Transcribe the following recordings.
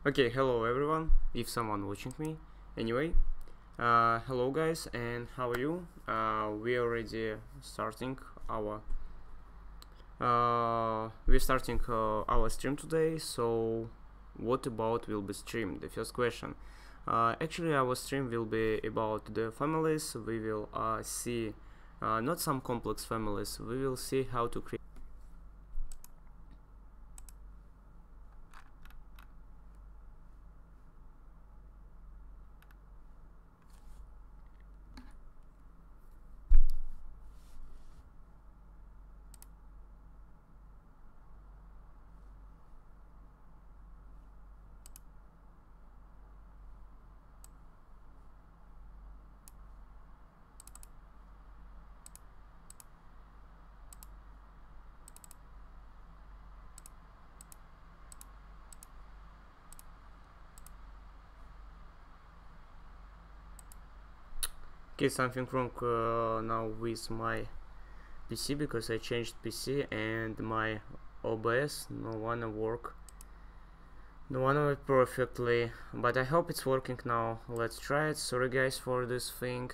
Okay, hello everyone, if someone watching me. Anyway, hello guys, and how are you? We already starting our stream today. So, what about will be stream? The first question. Actually, our stream will be about the families. We will see not some complex families. We will see how to create. Okay, something wrong now with my PC because I changed PC and my OBS no wanna work perfectly, but I hope it's working now. Let's try it. Sorry guys for this thing.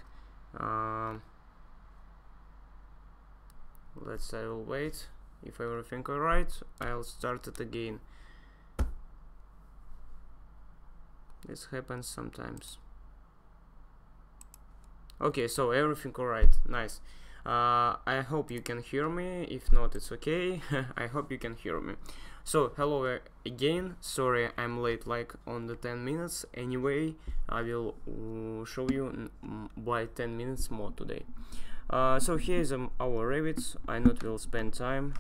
I will wait. If everything alright, I'll start it again. This happens sometimes. Okay, so everything alright, nice. I hope you can hear me. If not, it's okay. I hope you can hear me. So hello again. Sorry I'm late, like on the 10 minutes. Anyway, I will show you by 10 minutes more today. So here is our Revit. I not will spend time.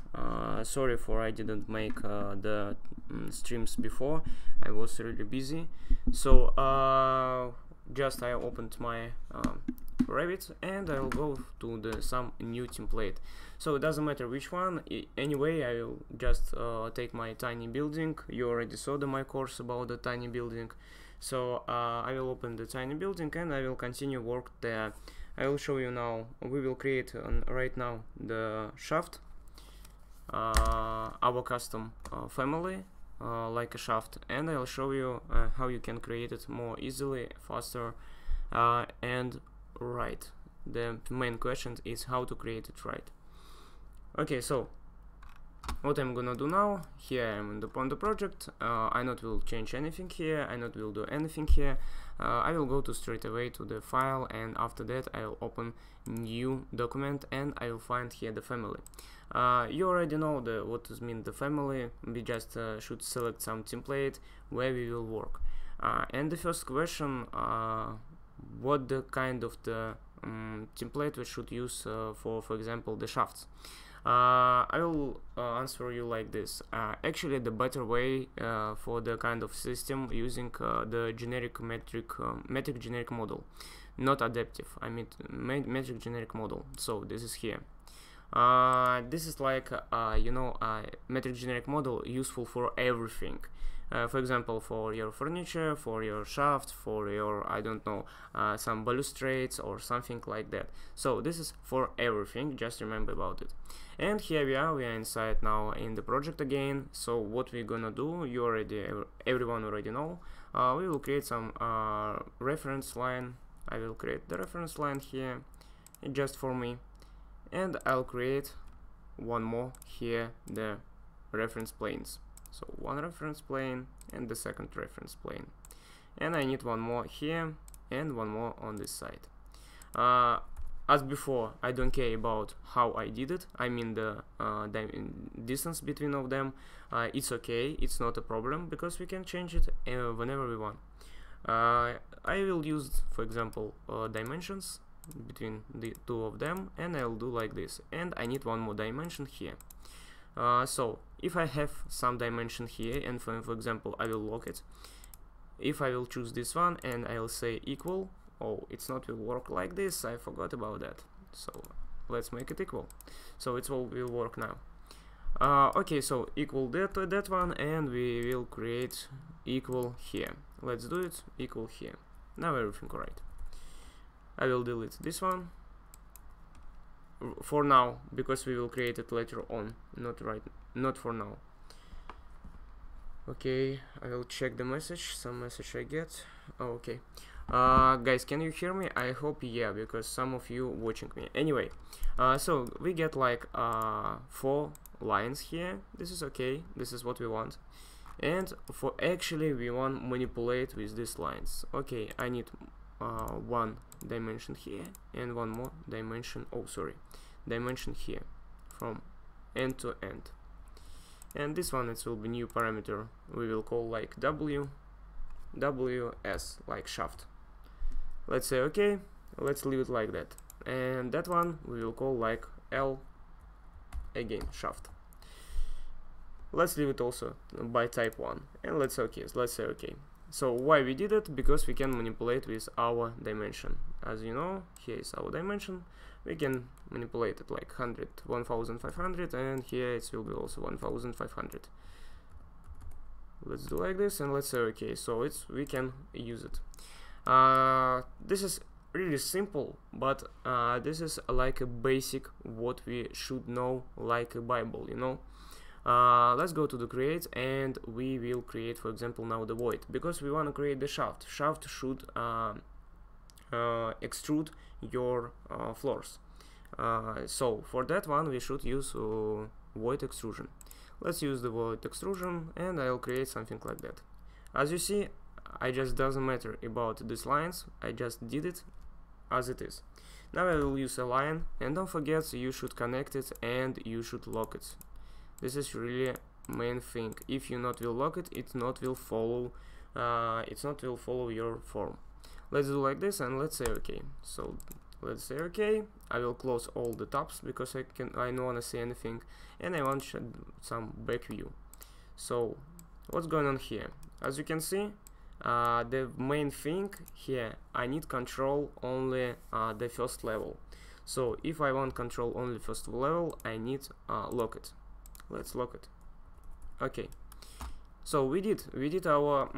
Sorry for I didn't make the streams before. I was really busy. So just I opened my Revit and I will go to some new template. So it doesn't matter which one. Anyway, I will just take my tiny building. You already saw my course about the tiny building. So I will open the tiny building and I will continue work there. I will show you now. We will create right now the shaft, our custom family, like a shaft, and I'll show you how you can create it more easily, faster, and right. The main question is how to create it right. Okay, so what I'm gonna do now, here I am on the project. I not will change anything here, I not will do anything here. I will go to straight away to the file, and after that I will open new document and I will find here the family. You already know what does mean the family. We just should select some template where we will work. And the first question, what the kind of the template we should use for example the shafts. I will answer you like this. Actually, the better way for the kind of system using the generic metric generic model, not adaptive. I mean metric generic model. So this is here. This is like metric generic model useful for everything. For example, for your furniture, for your shaft, for your, I don't know, some balustrades or something like that. So this is for everything, just remember about it. And here we are inside now in the project again. So what we're gonna do, everyone already know. We will create some reference line. I will create the reference line here, just for me. And I'll create one more here, the reference planes. So one reference plane and the second reference plane, and I need one more here and one more on this side. As before, I don't care about how I did it. I mean the distance between of them. It's okay, it's not a problem because we can change it whenever we want. I will use, for example, dimensions between the two of them, and I'll do like this. And I need one more dimension here. So if I have some dimension here, and for example I will lock it, if I will choose this one and I'll say equal, oh, it's not will work like this, I forgot about that. So let's make it equal. So it will work now. Okay, so equal that one, and we will create equal here. Let's do it, equal here. Now everything correct. I will delete this one for now, because we will create it later on, not for now. Okay, I will check the message, some message I get. Oh, okay. Guys, can you hear me? I hope yeah, because some of you watching me. Anyway, so we get like 4 lines here. This is okay, this is what we want. And for actually we want manipulate with these lines. Okay, I need 1 dimension here and 1 more dimension, oh sorry, dimension here from end to end. And this one, it will be new parameter, we will call like WS, like shaft. Let's say okay, let's leave it like that. And that one we will call like L, again shaft. Let's leave it also by type 1, and let's say okay. So why we did it? Because we can manipulate with our dimension. As you know, here is our dimension. We can manipulate it like 100, 1500, and here it will be also 1500. Let's do like this, and let's say okay. So we can use it. This is really simple, but this is like a basic what we should know, like a Bible, you know. Let's go to the create, and we will create, for example, now the void, because we want to create the shaft. Shaft should extrude your floors. So for that one we should use void extrusion. Let's use the void extrusion, and I'll create something like that. As you see, I just doesn't matter about these lines, I just did it as it is. Now I will use a line, and don't forget you should connect it and you should lock it. This is really main thing. If you not will lock it, it not will follow your form. Let's do like this, and let's say okay. So let's say okay. I will close all the tabs because I don't want to see anything, and I want some back view. So what's going on here? As you can see, the main thing here, I need control only the first level. So if I want control only first level, I need lock it. Let's lock it. Okay. So we did our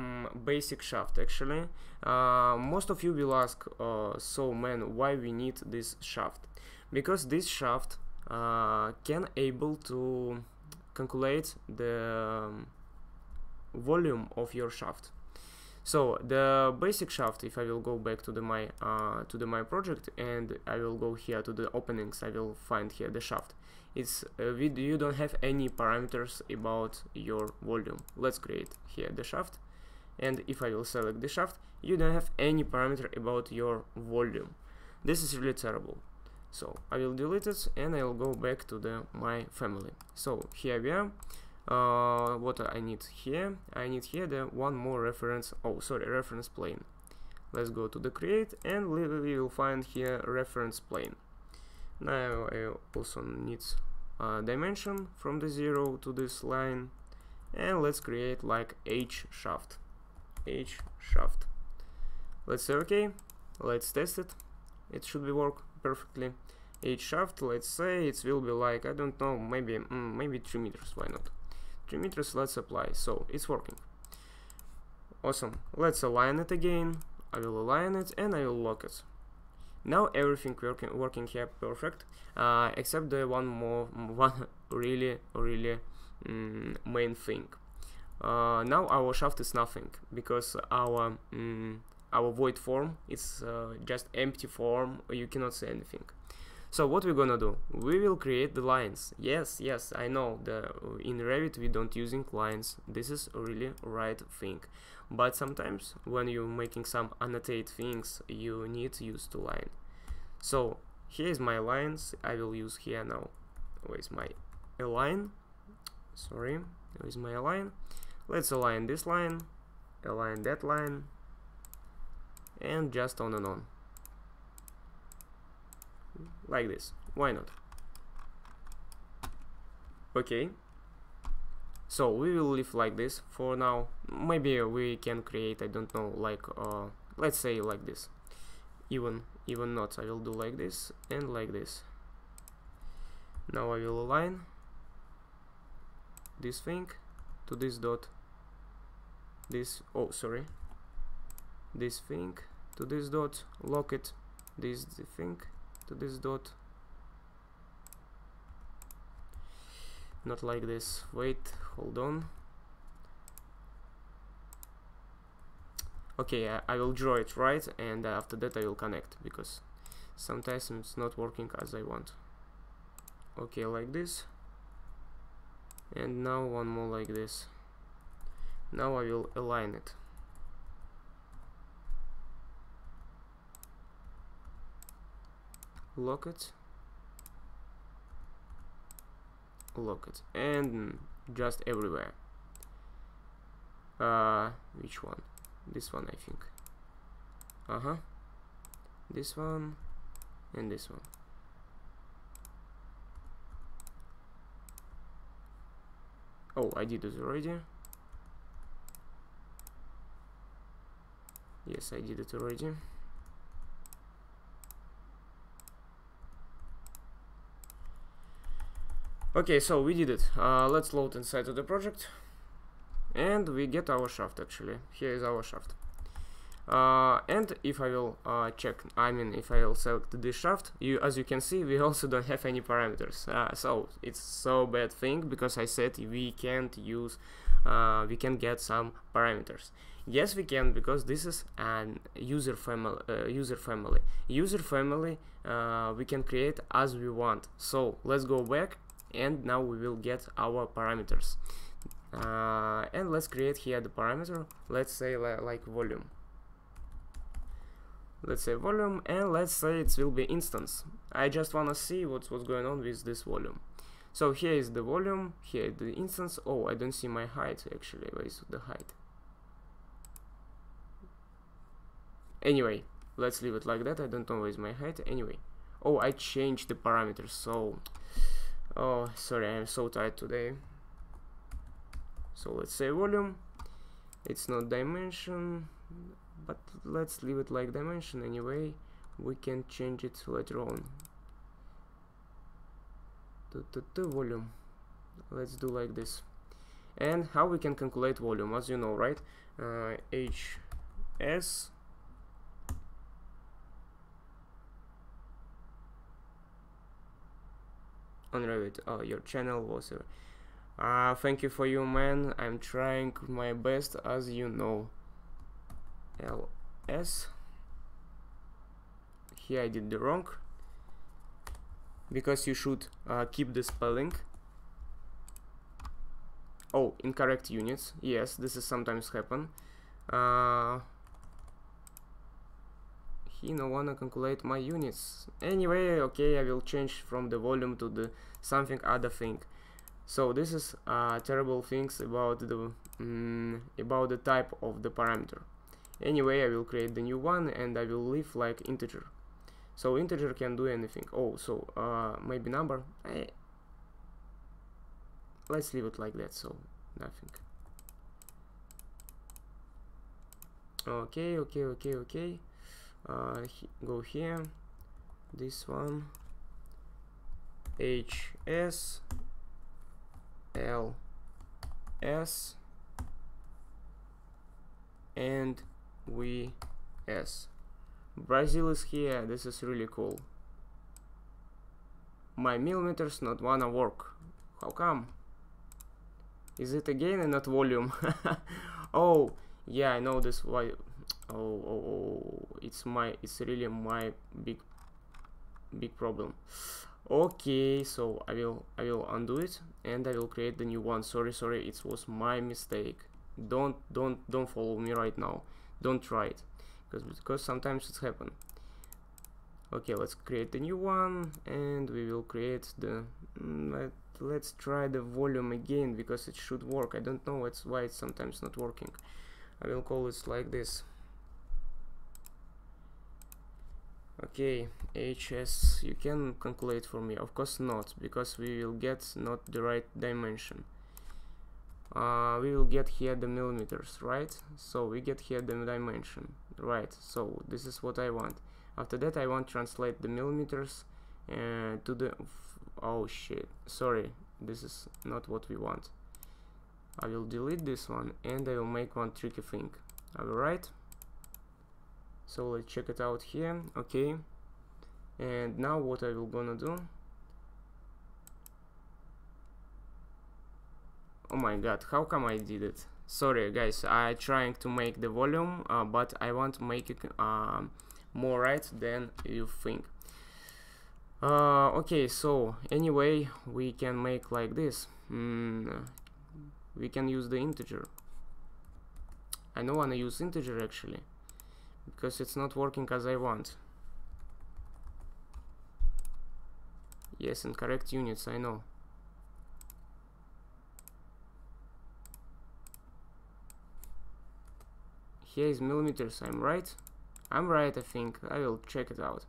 basic shaft actually. Most of you will ask, so man, why we need this shaft? Because this shaft can able to calculate the volume of your shaft. So the basic shaft, if I will go back to my project, and I will go here to the openings, I will find here the shaft. It's you don't have any parameters about your volume. Let's create here the shaft, and if I will select the shaft, you don't have any parameter about your volume. This is really terrible. So I will delete it, and I will go back to my family. So here we are. What I need here? I need here the one more reference. Oh, sorry, reference plane. Let's go to the create, and we will find here reference plane. Now I also need dimension from the 0 to this line, and let's create like H shaft. H shaft. Let's say okay. Let's test it. It should be work perfectly. H shaft. Let's say it will be like, I don't know, maybe 3 meters. Why not? 3 meters. Let's apply. So it's working. Awesome. Let's align it again. I will align it, and I will lock it. Now everything working here perfect, except the one really main thing. Now our shaft is nothing, because our void form is just empty form. You cannot say anything. So what we're gonna do? We will create the lines. Yes, I know in Revit we don't using lines. This is really right thing. But sometimes when you're making some annotate things, you need to use the line. So here is my lines. I will use here now. Where is my align? Sorry, where is my align? Let's align this line, align that line, and just on and on. Like this. Why not? Okay. So we will leave like this for now. Maybe we can create, I don't know, like let's say like this. Even not, I will do like this and like this. Now I will align this thing to this dot. This, oh sorry, this thing to this dot. Lock it. This thing to this dot. Not like this. Wait, hold on. Okay, I will draw it right, and after that I will connect, because sometimes it's not working as I want. Okay, like this, and now one more like this. Now I will align it. Lock it, and just everywhere. Which one? This one, I think. This one and this one. Oh, I did it already. Yes, I did it already. Okay, so we did it. Let's load inside of the project, and we get our shaft. Actually, here is our shaft. And if I will if I will select this shaft, as you can see, we also don't have any parameters. So it's so bad thing, because I said we can't use, we can get some parameters. Yes, we can, because this is an user family. We can create as we want. So let's go back, and now we will get our parameters. And let's create here the parameter. Let's say like volume. Let's say volume, and let's say it will be instance. I just wanna see what's going on with this volume. So here is the volume, here is the instance. Oh, I don't see my height actually. Where is the height? Anyway, let's leave it like that. I don't know where is my height. Anyway, oh, I changed the parameters. So, oh, sorry, I am so tired today. So let's say volume. It's not dimension, but let's leave it like dimension. Anyway, we can change it later on to volume. Let's do like this. And how we can calculate volume, as you know, right? HS on Revit. Oh, your channel was thank you for you, man. I'm trying my best, as you know. LS. Here I did the wrong, because you should keep the spelling. Oh, incorrect units. Yes, this is sometimes happen. He no wanna calculate my units. Anyway, okay, I will change from the volume to the something other thing. So this is terrible things about the type of the parameter. Anyway, I will create the new one, and I will leave like integer. So integer can do anything. Oh, so maybe number. Let's leave it like that. So nothing. Okay. Go here. This one. HS LS and VS. Brazil is here. This is really cool. My millimeters not wanna work. How come? Is it again and not volume? Oh yeah, I know this. Why? Oh, it's really my big problem. Okay, so I will undo it, and I will create the new one. Sorry, it was my mistake. Don't follow me right now. Don't try it, because sometimes it's happen. Okay, let's create the new one, and we will create the let's try the volume again, because it should work. I don't know why it's sometimes not working. I will call it like this. Okay, HS, you can calculate for me? Of course not, because we will get not the right dimension. We will get here the millimeters, right? So we get here the dimension, right? So this is what I want. After that, I want to translate the millimeters to the... Oh shit, sorry, this is not what we want. I will delete this one, and I will make one tricky thing. Alright? So let's check it out here. Okay, and now what I will gonna do? Oh my god, how come I did it? sorry guys, I trying to make the volume, but I want to make it more right than you think. Okay, so anyway, we can make like this. We can use the integer. I don't want to use integer actually, because it's not working as I want. Yes, incorrect units, I know. Here is millimeters, I'm right? I'm right, I think. I will check it out.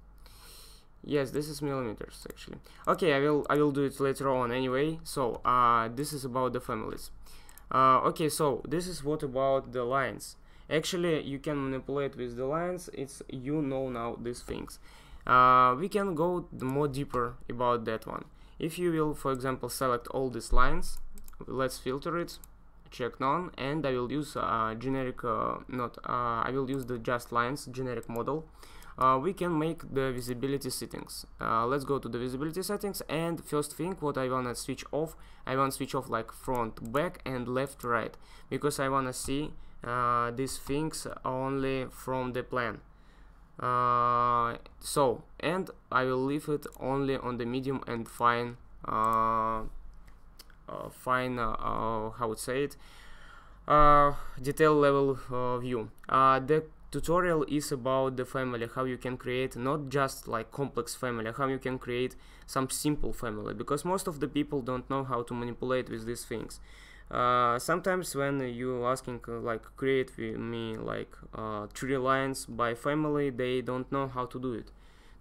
Yes, this is millimeters actually. Okay, I will do it later on anyway. So this is about the families. Okay, so this is what about the lines. Actually, you can manipulate with the lines. It's, you know now these things. We can go more deeper about that one. If you will, for example, select all these lines, let's filter it, check none, and I will use generic, I will use the just lines generic model. We can make the visibility settings. Let's go to the visibility settings, and first thing what I wanna switch off, I want to switch off like front, back, and left, right, because I wanna see these things only from the plan. So, and I will leave it only on the medium and fine, how to say it, detail level view. The tutorial is about the family, how you can create not just like complex family, how you can create some simple family, because most of the people don't know how to manipulate with these things. Sometimes when you asking like create me like 3 lines by family, they don't know how to do it.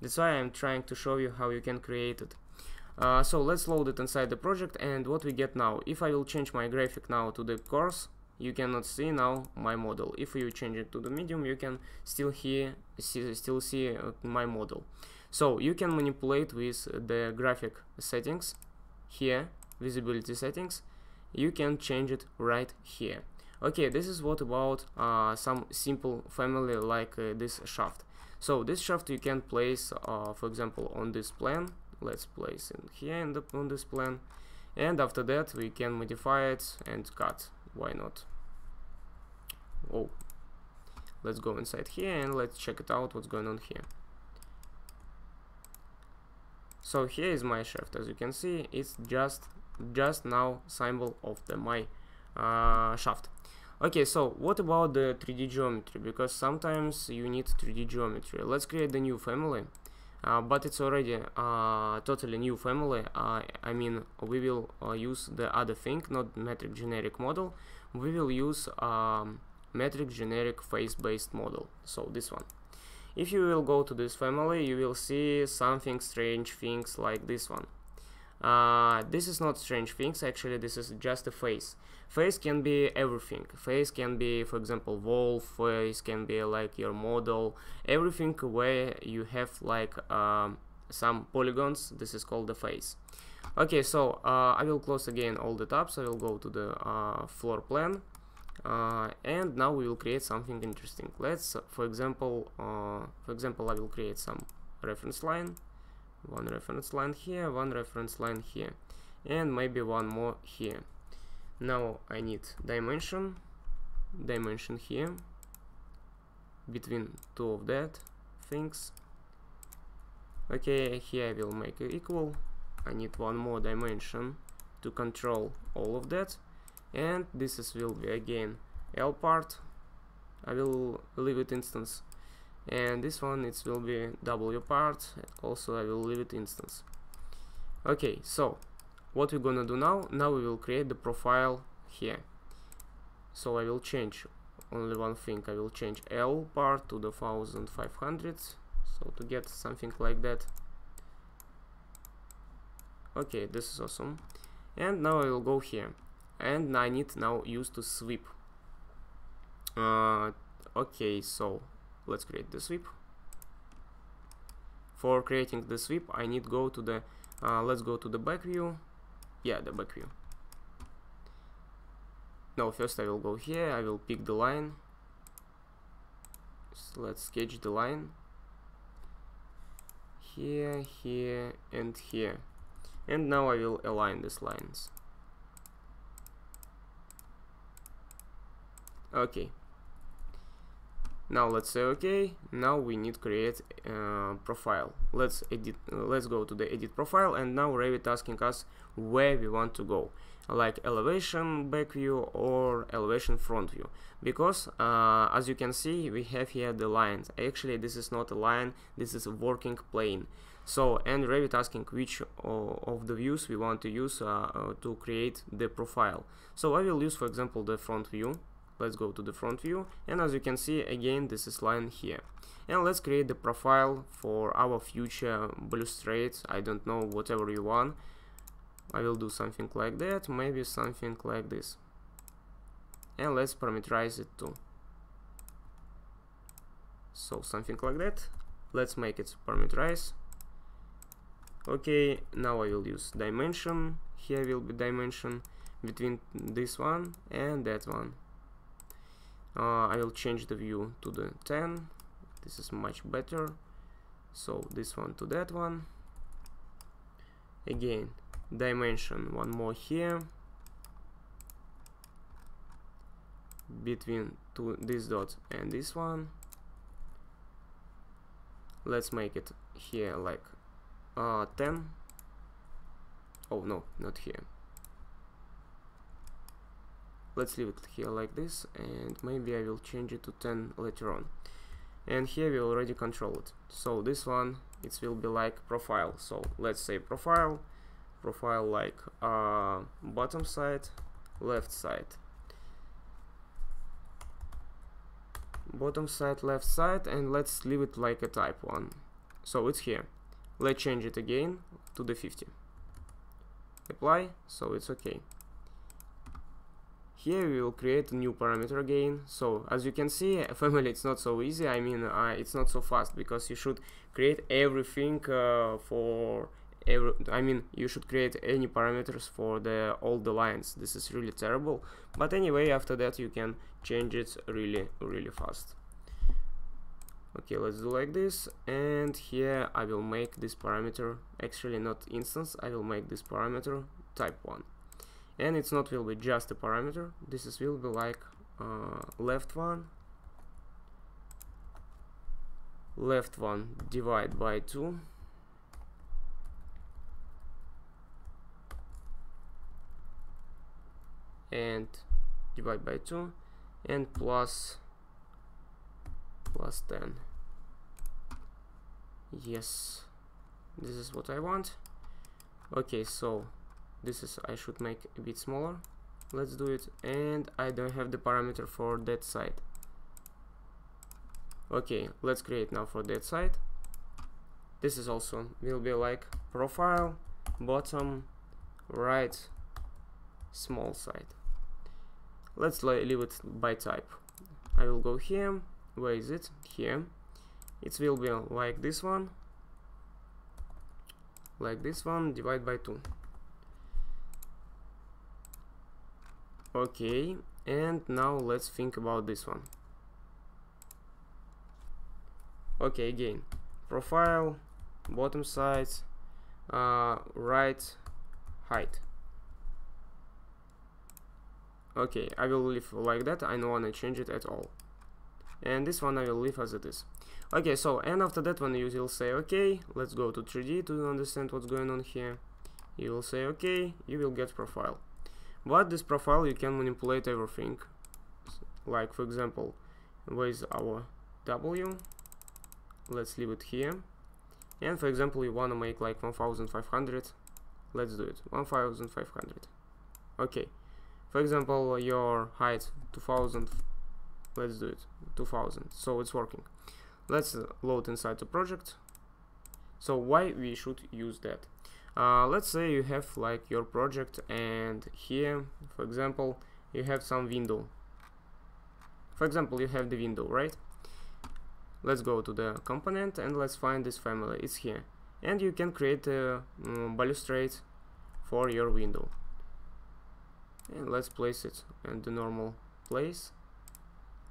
That's why I'm trying to show you how you can create it. So let's load it inside the project, and what we get now, if I will change my graphic now to the coarse, you cannot see now my model. If you change it to the medium, you can still see my model. So you can manipulate with the graphic settings here, visibility settings. You can change it right here. Okay, this is what about some simple family like this shaft. So this shaft you can place, for example, on this plan. Let's place it here on this plan, and after that we can modify it and cut. Why not? Oh, let's go inside here and let's check it out what's going on here. So here is my shaft. As you can see, it's just now symbol of the my shaft. Okay, so what about the 3D geometry, because sometimes you need 3D geometry. Let's create the new family, but it's already totally new family. I mean, we will use the other thing, not metric generic model. We will use metric generic face-based model, so this one. If you will go to this family, you will see something strange things like this one. This is not strange things, actually this is just a face. Face can be everything. Face can be, for example, wall, face can be like your model, everything where you have like some polygons. This is called the face. Okay, so I will close again all the tabs. I will go to the floor plan, and now we will create something interesting. Let's for example, I will create some reference line. One reference line here, one reference line here, and maybe one more here. Now I need dimension here between two of that things. Okay, here I will make it equal. I need one more dimension to control all of that, and this will be again L part. I will leave it instance, and this one it will be W part. Also I will leave it instance. Okay, so what we're gonna do now we will create the profile here. So I will change only one thing. I will change L part to the 1500, so to get something like that. Okay, this is awesome. And now I will go here, and I need now use to sweep. Okay, so let's create the sweep. For creating the sweep, I need go to the let's go to the back view. Yeah, the back view. No, first I will go here. I will pick the line. So let's sketch the line here, here, and here. And now I will align these lines. Okay, now let's say okay. Now we need to create profile. Let's go to the edit profile, and now Revit asking us where we want to go, like elevation back view or elevation front view, because as you can see, we have here the lines. Actually, this is not a line, this is a working plane. So, and Revit asking which of the views we want to use to create the profile. So I will use, for example, the front view. Let's go to the front view, and as you can see, again, this is line here. And let's create the profile for our future balustrades. I don't know, whatever you want. I will do something like that, maybe something like this. And let's parameterize it too. So something like that. Let's make it parameterize. Okay, now I will use dimension. Here will be dimension between this one and that one. I will change the view to the 10. This is much better. So this one to that one. Again, dimension one more here between this dot and this one. Let's make it here like 10. Oh no, not here. Let's leave it here like this, and maybe I will change it to 10 later on. And here we already control it. So this one, it will be like profile. So let's say profile like bottom side, left side, bottom side, left side, and let's leave it like a type one. So it's here. Let's change it again to the 50. Apply, so it's okay. Here we will create a new parameter again. So as you can see, family, it's not so easy. I mean, it's not so fast, because you should create everything for every. I mean, you should create any parameters for all the lines. This is really terrible. But anyway, after that you can change it really fast. Okay, let's do like this, and here I will make this parameter, actually not instance, I will make this parameter type 1. And it's not will be just a parameter, this is will be like left one divide by 2, and divide by 2, and plus 10. Yes, this is what I want. Okay, so this is, I should make a bit smaller. Let's do it, and I don't have the parameter for that side. Okay, let's create now for that side. This is also will be like profile, bottom, right, small side. Let's leave it by type. I will go here. Where is it? Here. It will be like this one, divide by 2. Okay, and now let's think about this one. Okay, again, profile, bottom side, right, height. Okay, I will leave like that. I don't want to change it at all. And this one I will leave as it is. Okay, so, and after that one you will say okay, let's go to 3D to understand what's going on here. You will say okay, you will get profile. But this profile you can manipulate everything. Like for example, where is our W? Let's leave it here. And for example, you want to make like 1500. Let's do it, 1500. Okay. For example, your height 2000. Let's do it 2000. So it's working. Let's load inside the project. So why we should use that? Let's say you have like your project, and here, for example, you have some window. For example, you have the window, right? Let's go to the component and let's find this family. It's here, and you can create a balustrade for your window. And let's place it in the normal place.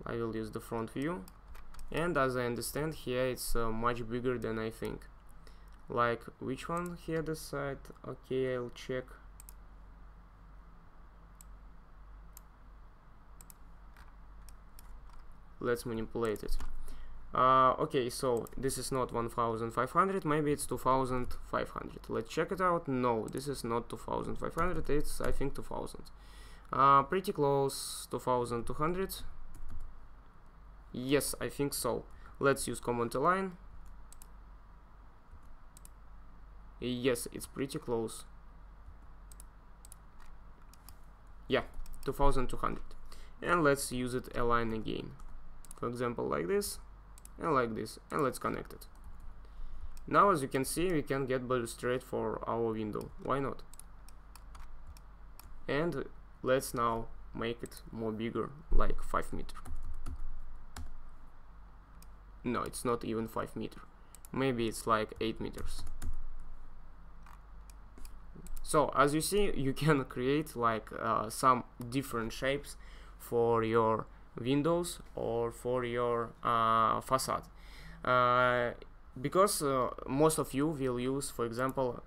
I will use the front view, and as I understand here it's much bigger than I think. Like which one here, the side? Okay, I'll check. let's manipulate it. Okay, so this is not 1500, maybe it's 2500. Let's check it out. No, this is not 2500, it's I think 2000. Pretty close, 2200. Yes, I think so. Let's use command align. Yes, it's pretty close. Yeah, 2200. And let's use it align again. For example, like this, and like this, and let's connect it. Now, as you can see, we can get balustrade for our window. Why not? And let's now make it more bigger, like 5 meter. No, it's not even 5 meter. Maybe it's like 8 meters. So as you see, you can create like some different shapes for your windows or for your facade. Because most of you will use, for example,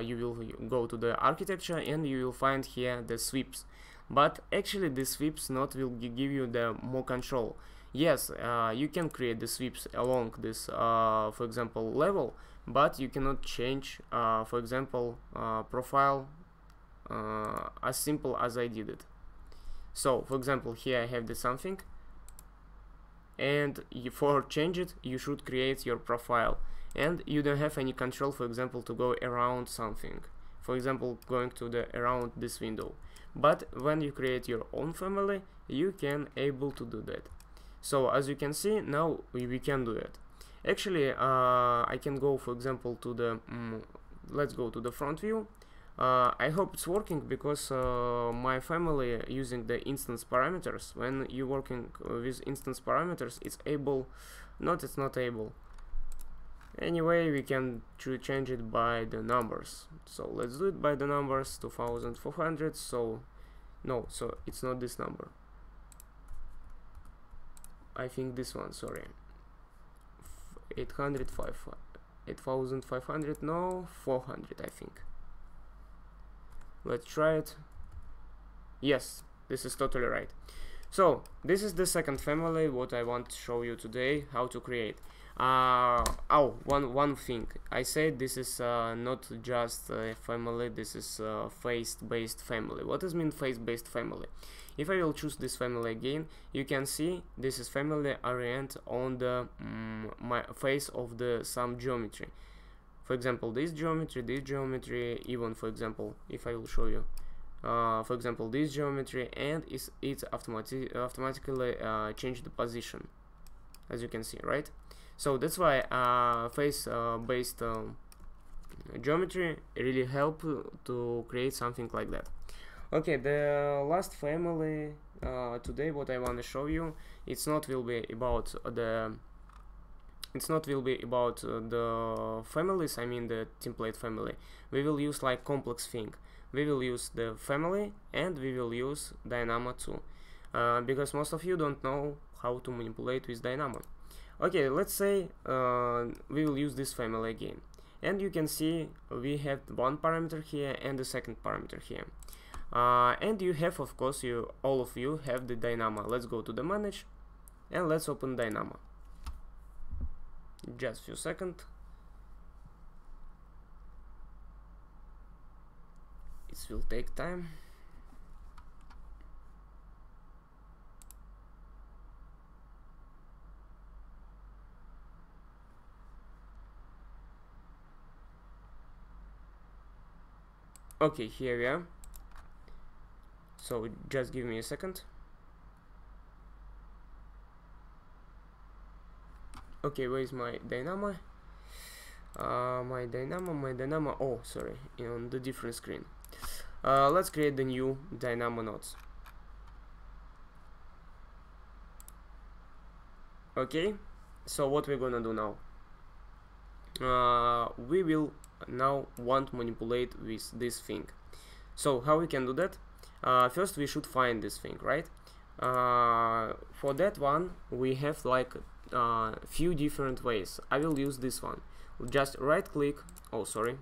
you will go to the architecture and you will find here the sweeps. But actually the sweeps not will give you the more control. Yes, you can create the sweeps along this, for example, level, but you cannot change, for example, profile as simple as I did it. So, for example, here I have the something, and for change it, you should create your profile, and you don't have any control, for example, to go around something. For example, going to the around this window. But when you create your own family, you can able to do that. So as you can see, now we can do it. Actually, I can go, for example, to the let's go to the front view. I hope it's working because my family using the instance parameters. When you're working with instance parameters, it's able, it's not able. Anyway, we can change it by the numbers. So let's do it by the numbers, 2400. So no, so it's not this number. I think this one, sorry. 8500, no, 400, I think. Let's try it. Yes, this is totally right. So this is the second family what I want to show you today, how to create. One thing I said, this is not just a family, this is a face-based family. What does mean face-based family? If I will choose this family again, you can see this is family orient on the my face of the some geometry. For example, this geometry, even for example, if I will show you, for example, this geometry, and it's automatically change the position, as you can see, right? So that's why face-based geometry really help to create something like that. Okay, the last family today what I want to show you, it's not will be about the families, I mean the template family. We will use like complex thing. We will use the family and we will use Dynamo too, because most of you don't know how to manipulate with Dynamo. Okay, let's say we will use this family again, and you can see we have one parameter here and the second parameter here, and you have, of course, all of you have the Dynamo. Let's go to the manage and let's open Dynamo. Just few seconds. It will take time. Okay, here we are. So just give me a second. Okay, where is my Dynamo? My Dynamo. Oh, sorry, on the different screen. Let's create the new Dynamo nodes. Okay, so what we're gonna do now? We will now want to manipulate with this thing. So how we can do that? First we should find this thing, right? For that one we have like few different ways. I will use this one. Just right click. Oh, sorry,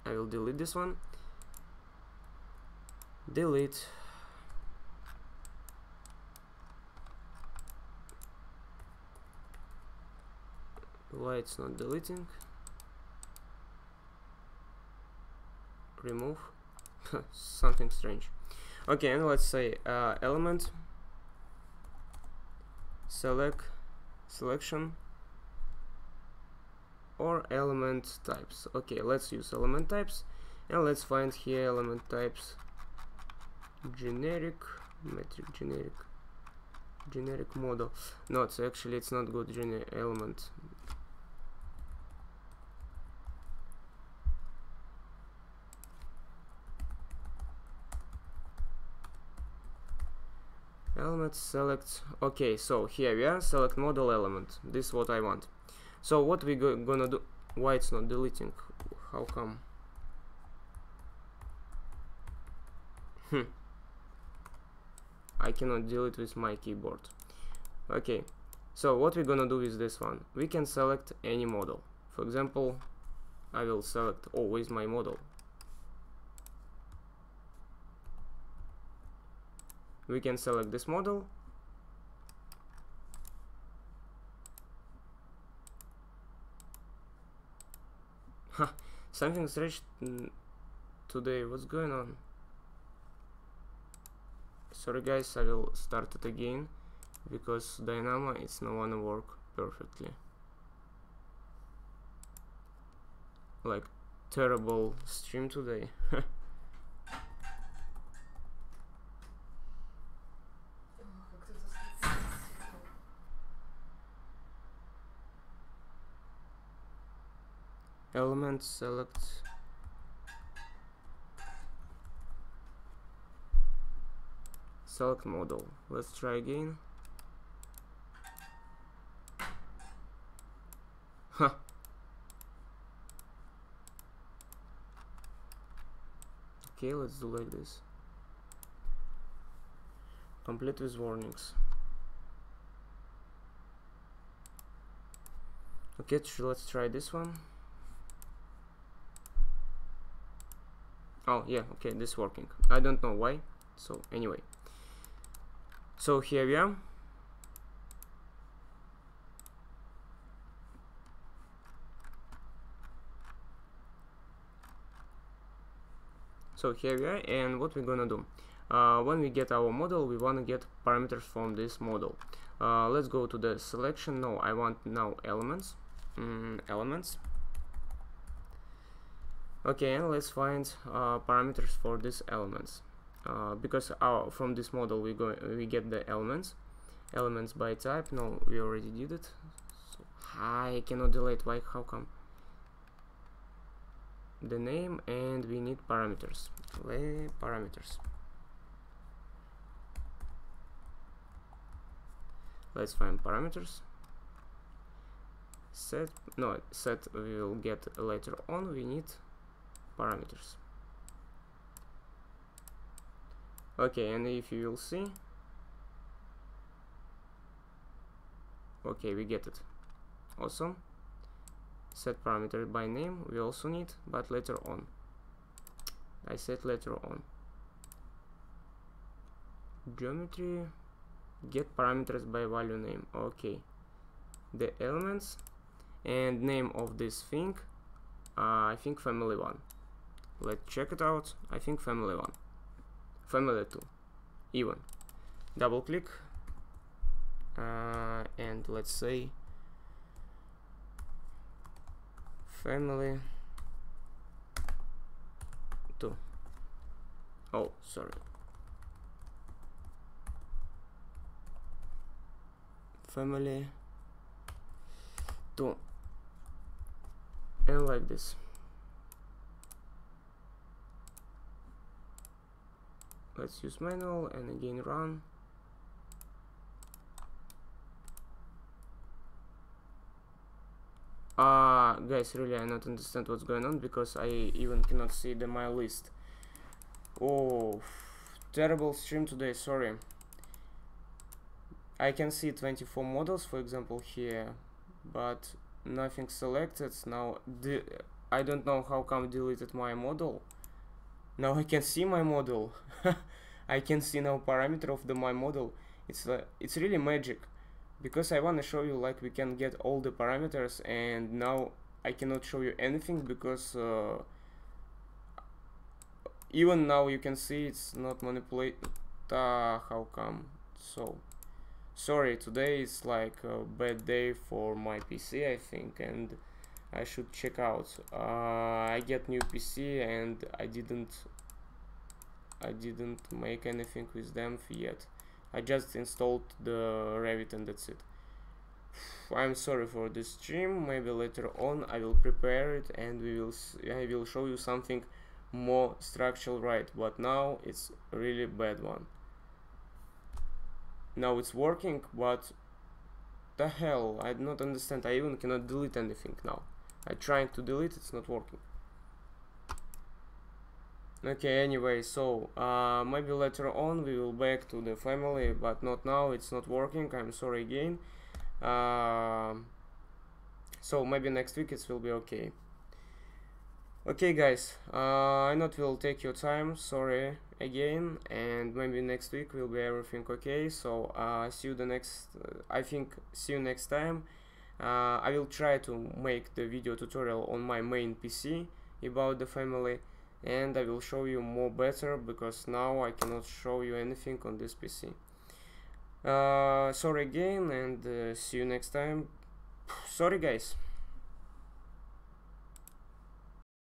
I will delete this one. Delete. Why it's not deleting? Remove. Something strange. Okay, and let's say element selection or element types. Okay, let's use element types, and let's find here element types generic, metric, generic model. No, it's actually it's not good. Element select. Okay, so here we are, select model element. This is what I want. So what we gonna do? Why it's not deleting? How come? I cannot delete with my keyboard. Okay, so what we're gonna do with this one? We can select any model. For example, I will select always my model. We can select this model. Something strange today. What's going on? Sorry guys, I will start it again because Dynamo it's not wanna work perfectly. Like terrible stream today. Element select model. Let's try again. Okay, let's do like this. Complete with warnings. Okay, let's try this one. Oh yeah, okay, this is working. I don't know why. So anyway, so here we are. So here we are, and what we're gonna do? When we get our model, we wanna get parameters from this model. Let's go to the selection. No, I want now elements. Elements. Okay, and let's find parameters for these elements. Because from this model we get the elements by type. No, we already did it. So I cannot delete. Why? How come? The name, and we need parameters. Parameters. Let's find parameters. Set we will get later on. We need parameters. Okay, and if you will see, okay, we get it. Awesome. Set parameter by name we also need, but later on. I said later on. Geometry, get parameters by value name. Okay, the elements and name of this thing. I think family 1. Let's check it out. I think family 1. Family 2. Even. Double click. And let's say family 2. Oh, sorry. Family 2. And like this. Let's use manual and again run. Guys, really I not understand what's going on because I even cannot see my list. Oh, terrible stream today, sorry. I can see 24 models, for example, here, but nothing selected. Now I don't know how come deleted my model. Now I can see my model. I can see now parameter of my model. It's really magic. because I want to show you like we can get all the parameters, and now I cannot show you anything because even now you can see it's not manipulate. How come? So sorry, today is like a bad day for my PC, I think, and I should check out. I get new PC and I didn't make anything with them yet. I just installed the Revit and that's it. I'm sorry for this stream. Maybe later on I will prepare it and I will show you something more structural, right? But now it's a really bad one. Now it's working, but the hell, I do not understand. I even cannot delete anything now. I'm trying to delete, it's not working. Okay, anyway, so maybe later on we will back to the family, but not now. It's not working. I'm sorry again. So maybe next week it will be okay. Okay guys, I not will take your time, sorry again, and maybe next week will be everything okay. So see you the next I think see you next time. I will try to make the video tutorial on my main PC about the family, and I will show you more better because now I cannot show you anything on this PC. Sorry again, and see you next time. Sorry guys.